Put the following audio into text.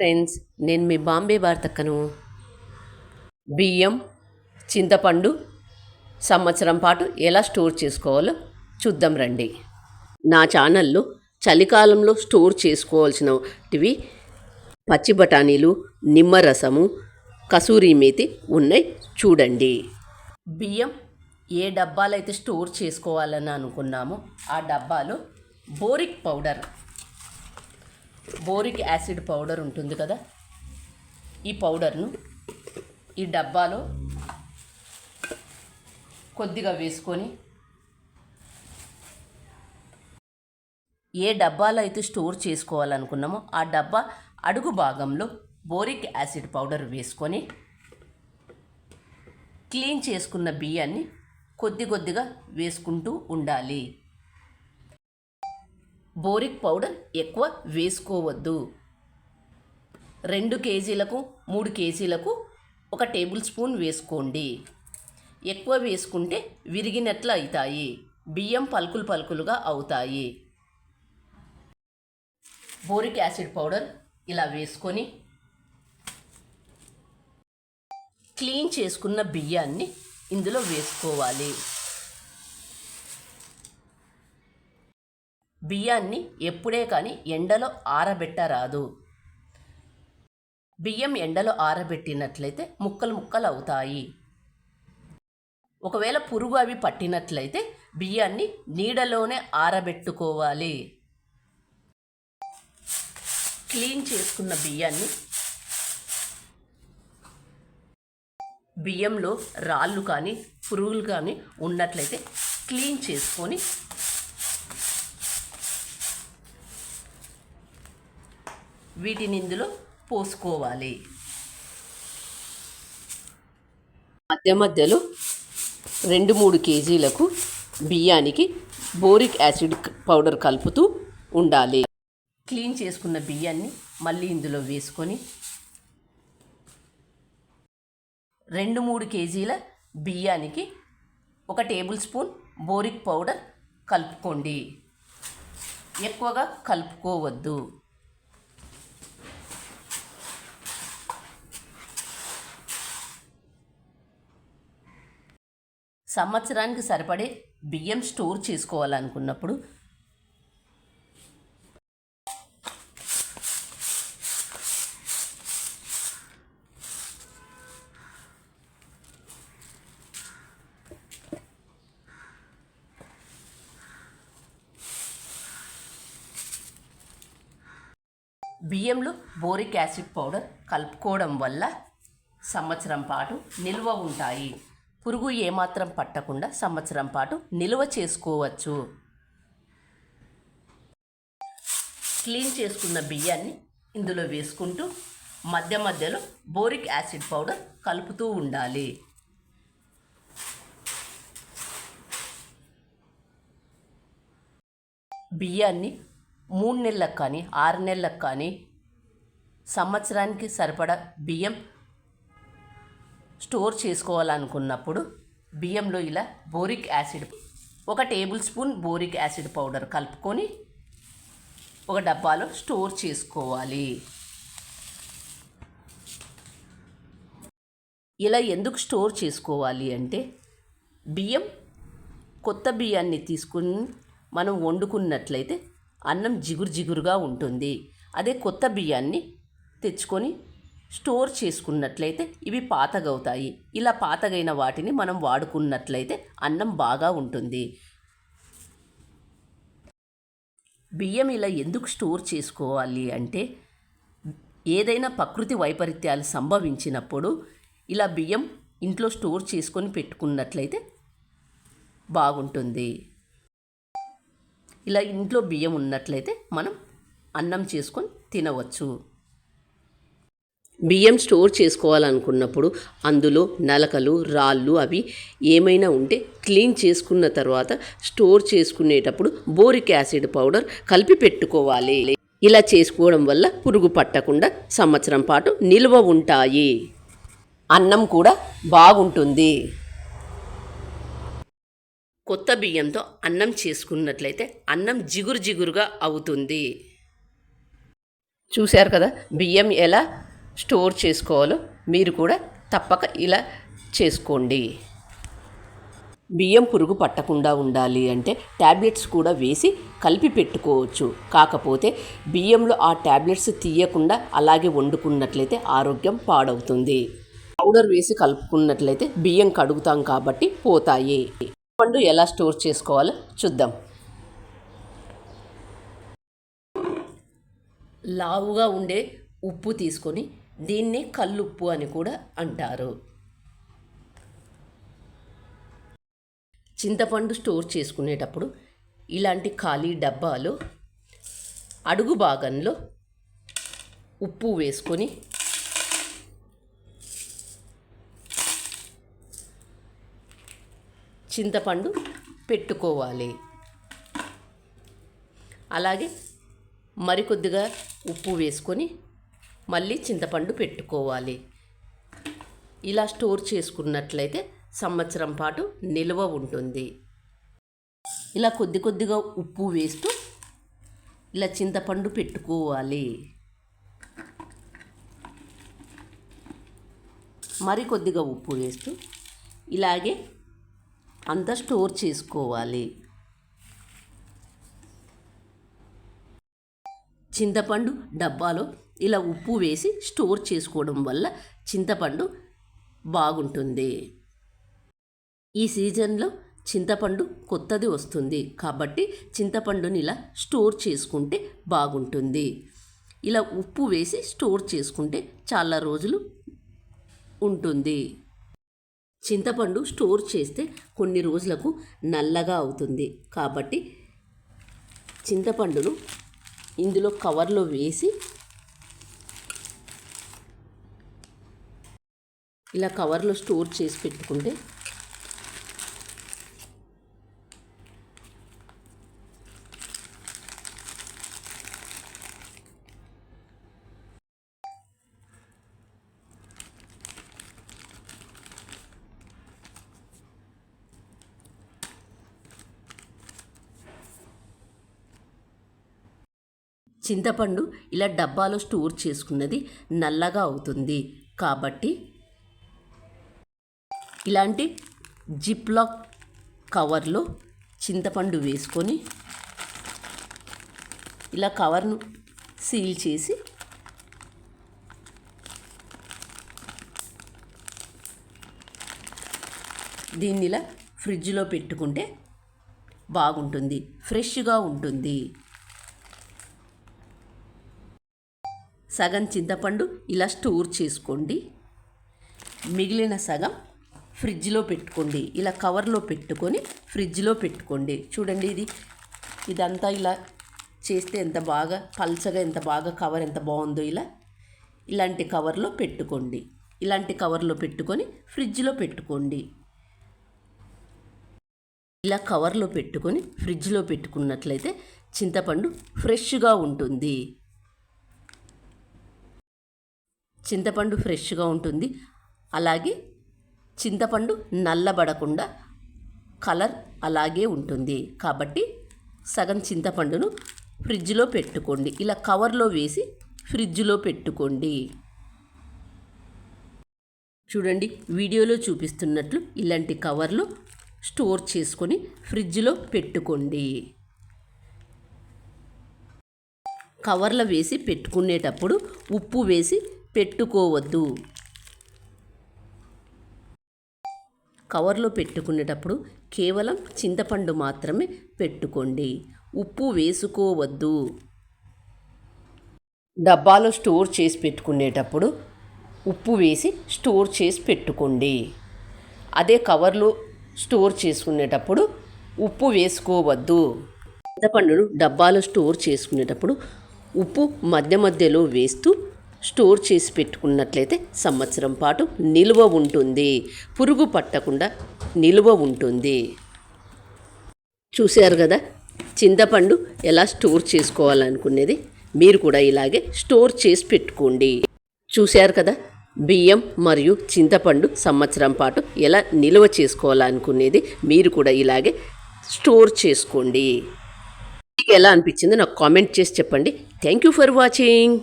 Friends, నేను మీ బాంబే వార్తక్కను. బియ్యం, చింతపండు సంవత్సరం పాటు ఎలా స్టోర్ చేసుకోవాలో చూద్దాం రండి. నా ఛానల్లో చలికాలంలో స్టోర్ చేసుకోవాల్సినవి పచ్చి బఠానీలు, నిమ్మరసము, కసూరి మేతి ఉన్నాయి, చూడండి. బియ్యం ఏ డబ్బాలు అయితే స్టోర్ చేసుకోవాలని అనుకున్నామో ఆ డబ్బాలో బోరిక్ యాసిడ్ పౌడర్ ఉంటుంది కదా, ఈ పౌడర్ను ఈ డబ్బాలో కొద్దిగా వేసుకొని, ఏ డబ్బాలో అయితే స్టోర్ చేసుకోవాలనుకున్నామో ఆ డబ్బా అడుగు భాగంలో బోరిక్ యాసిడ్ పౌడర్ వేసుకొని, క్లీన్ చేసుకున్న బియ్యాన్ని కొద్దిగా వేసుకుంటూ ఉండాలి. బోరిక్ పౌడర్ ఎక్కువ వేసుకోవద్దు. 2 కేజీలకు 3 కేజీలకు 1 టేబుల్ స్పూన్ వేసుకోండి. ఎక్కువ వేసుకుంటే విరిగినట్లు అవుతాయి, బియ్యం పలుకులుగా అవుతాయి. బోరిక్ యాసిడ్ పౌడర్ ఇలా వేసుకొని క్లీన్ చేసుకున్న బియ్యాన్ని ఇందులో వేసుకోవాలి. బియ్యాన్ని ఎప్పుడే కానీ ఎండలో ఆరబెట్టరాదు. బియ్యం ఎండలో ఆరబెట్టినట్లయితే ముక్కలు అవుతాయి. ఒకవేళ పురుగు అవి పట్టినట్లయితే బియ్యాన్ని నీడలోనే ఆరబెట్టుకోవాలి. క్లీన్ చేసుకున్న బియ్యంలో రాళ్ళు కానీ పురుగులు కానీ ఉన్నట్లయితే క్లీన్ చేసుకొని వీటిని ఇందులో పోసుకోవాలి. మధ్యలో 2-3 కేజీలకు బియ్యానికి బోరిక్ యాసిడ్ పౌడర్ కలుపుతూ ఉండాలి. క్లీన్ చేసుకున్న బియ్యాన్ని మళ్ళీ ఇందులో వేసుకొని 2-3 కేజీల బియ్యానికి 1 టేబుల్ స్పూన్ బోరిక్ పౌడర్ కలుపుకోండి. ఎక్కువగా కలుపుకోవద్దు. సంవత్సరానికి సరిపడే బియ్యం స్టోర్ చేసుకోవాలనుకున్నప్పుడు బియ్యంలో బోరిక్ యాసిడ్ పౌడర్ కలుపుకోవడం వల్ల సంవత్సరం పాటు నిల్వ ఉంటాయి. పురుగు ఏమాత్రం పట్టకుండా సంవత్సరం పాటు నిల్వ చేసుకోవచ్చు. క్లీన్ చేసుకున్న బియ్యాన్ని ఇందులో వేసుకుంటూ మధ్యలో బోరిక్ యాసిడ్ పౌడర్ కలుపుతూ ఉండాలి. బియ్యాన్ని 3 నెలలకు కానీ 6 నెలలకు కానీ సంవత్సరానికి సరిపడా బియ్యం స్టోర్ చేసుకోవాలనుకున్నప్పుడు బియ్యంలో ఇలా boric acid 1 tablespoon boric acid powder కలుపుకొని ఒక డబ్బాలో స్టోర్ చేసుకోవాలి. ఇలా ఎందుకు స్టోర్ చేసుకోవాలి అంటే, బియ్యం కొత్త బియ్యాన్ని తీసుకుని మనం వండుకున్నట్లయితే అన్నం జిగురుగా ఉంటుంది. అదే కొత్త బియ్యాన్ని తెచ్చుకొని స్టోర్ చేసుకున్నట్లయితే ఇవి పాతగవుతాయి. ఇలా పాతగైన వాటిని మనం వాడుకున్నట్లయితే అన్నం బాగా ఉంటుంది. బియ్యం ఇలా ఎందుకు స్టోర్ చేసుకోవాలి అంటే, ఏదైనా ప్రకృతి వైపరీత్యాలు సంభవించినప్పుడు ఇలా బియ్యం ఇంట్లో స్టోర్ చేసుకొని పెట్టుకున్నట్లయితే బాగుంటుంది. ఇలా ఇంట్లో బియ్యం ఉన్నట్లయితే మనం అన్నం చేసుకొని తినవచ్చు. బియ్యం స్టోర్ చేసుకోవాలనుకున్నప్పుడు అందులో నలకలు, రాళ్ళు అవి ఏమైనా ఉంటే క్లీన్ చేసుకున్న తర్వాత స్టోర్ చేసుకునేటప్పుడు బోరిక్ యాసిడ్ పౌడర్ కలిపి పెట్టుకోవాలి. ఇలా చేసుకోవడం వల్ల పురుగు పట్టకుండా సంవత్సరం పాటు నిల్వ ఉంటాయి. అన్నం కూడా బాగుంటుంది. కొత్త బియ్యంతో అన్నం చేసుకున్నట్లయితే అన్నం జిగురుగా అవుతుంది. చూశారు కదా బియ్యం ఎలా స్టోర్ చేసుకోవాలో మీరు కూడా తప్పక ఇలా చేసుకోండి. బియ్యం పురుగు పట్టకుండా ఉండాలి అంటే ట్యాబ్లెట్స్ కూడా వేసి కలిపి పెట్టుకోవచ్చు. కాకపోతే బియ్యంలో ఆ ట్యాబ్లెట్స్ తీయకుండా అలాగే వండుకున్నట్లయితే ఆరోగ్యం పాడవుతుంది. పౌడర్ వేసి కలుపుకున్నట్లయితే బియ్యం కడుగుతాం కాబట్టి పోతాయి. పండు ఎలా స్టోర్ చేసుకోవాలో చూద్దాం. లావుగా ఉండే ఉప్పు తీసుకొని దీన్ని కల్లుప్పు అని కూడా అంటారు. చింతపండు స్టోర్ చేసుకునేటప్పుడు ఇలాంటి ఖాళీ డబ్బాలో అడుగు భాగంలో ఉప్పు వేసుకొని చింతపండు పెట్టుకోవాలి. అలాగే మరికొద్దిగా ఉప్పు వేసుకొని మళ్ళీ చింతపండు పెట్టుకోవాలి. ఇలా స్టోర్ చేసుకున్నట్లయితే సంవత్సరం పాటు నిల్వ ఉంటుంది. ఇలా కొద్ది కొద్దిగా ఉప్పు వేస్తూ ఇలా చింతపండు పెట్టుకోవాలి. మరి కొద్దిగా ఉప్పు వేస్తూ ఇలాగే అంతా స్టోర్ చేసుకోవాలి. చింతపండు డబ్బాలో ఇలా ఉప్పు వేసి స్టోర్ చేసుకోవడం వల్ల చింతపండు బాగుంటుంది. ఈ సీజన్లో చింతపండు కొత్తది వస్తుంది కాబట్టి చింతపండుని ఇలా స్టోర్ చేసుకుంటే బాగుంటుంది. ఇలా ఉప్పు వేసి స్టోర్ చేసుకుంటే చాలా రోజులు ఉంటుంది. చింతపండు స్టోర్ చేస్తే కొన్ని రోజులకు నల్లగా అవుతుంది కాబట్టి చింతపండును ఇందులో కవర్లో వేసి ఇలా కవర్లో స్టోర్ చేసి పెట్టుకుంటే చింతపండు ఇలా డబ్బాలో స్టోర్ చేసుకున్నది నల్లగా అవుతుంది కాబట్టి ఇలాంటి జిప్లాక్ కవర్లో చింతపండు వేసుకొని ఇలా కవర్ను సీల్ చేసి దీన్ని ఇలా ఫ్రిడ్జ్లో పెట్టుకుంటే బాగుంటుంది, ఫ్రెష్గా ఉంటుంది. సగం చింతపండు ఇలా స్టోర్ చేసుకోండి, మిగిలిన సగం ఫ్రిడ్జ్లో పెట్టుకోండి. ఇలా కవర్లో పెట్టుకొని ఫ్రిడ్జ్లో పెట్టుకోండి. చూడండి ఇదంతా ఇలా చేస్తే ఎంత బాగా పల్చగా ఎంత బాగా కవర్ ఎంత బాగుందో. ఇలాంటి కవర్లో పెట్టుకోండి. ఇలాంటి కవర్లో పెట్టుకొని ఫ్రిడ్జ్లో పెట్టుకోండి. ఇలా కవర్లో పెట్టుకొని ఫ్రిడ్జ్లో పెట్టుకున్నట్లయితే చింతపండు ఫ్రెష్గా ఉంటుంది. చింతపండు ఫ్రెష్గా ఉంటుంది. అలాగే చింతపండు నల్లబడకుండా కలర్ అలాగే ఉంటుంది. కాబట్టి సగం చింతపండును ఫ్రిడ్జ్లో పెట్టుకోండి. ఇలా కవర్లో వేసి ఫ్రిడ్జ్లో పెట్టుకోండి. చూడండి వీడియోలో చూపిస్తున్నట్లు ఇలాంటి కవర్లో స్టోర్ చేసుకొని ఫ్రిడ్జ్లో పెట్టుకోండి. కవర్లో వేసి పెట్టుకునేటప్పుడు ఉప్పు వేసి పెట్టుకోవద్దు. కవర్లో పెట్టుకునేటప్పుడు కేవలం చింతపండు మాత్రమే పెట్టుకోండి, ఉప్పు వేసుకోవద్దు. డబ్బాలో స్టోర్ చేసి పెట్టుకునేటప్పుడు ఉప్పు వేసి స్టోర్ చేసి పెట్టుకోండి. అదే కవర్లో స్టోర్ చేసుకునేటప్పుడు ఉప్పు వేసుకోవద్దు. చింతపండును డబ్బాలో స్టోర్ చేసుకునేటప్పుడు ఉప్పు మధ్య మధ్యలో వేస్తూ స్టోర్ చేసి పెట్టుకున్నట్లయితే సంవత్సరం పాటు నిల్వ ఉంటుంది, పురుగు పట్టకుండా నిల్వ ఉంటుంది. చూశారు కదా చింతపండు ఎలా స్టోర్ చేసుకోవాలనుకునేది. మీరు కూడా ఇలాగే స్టోర్ చేసి పెట్టుకోండి. చూశారు కదా బియ్యం మరియు చింతపండు సంవత్సరం పాటు ఎలా నిల్వ చేసుకోవాలనుకునేది. మీరు కూడా ఇలాగే స్టోర్ చేసుకోండి. మీకు ఎలా అనిపించిందో నాకు కామెంట్ చేసి చెప్పండి. Thank you for watching.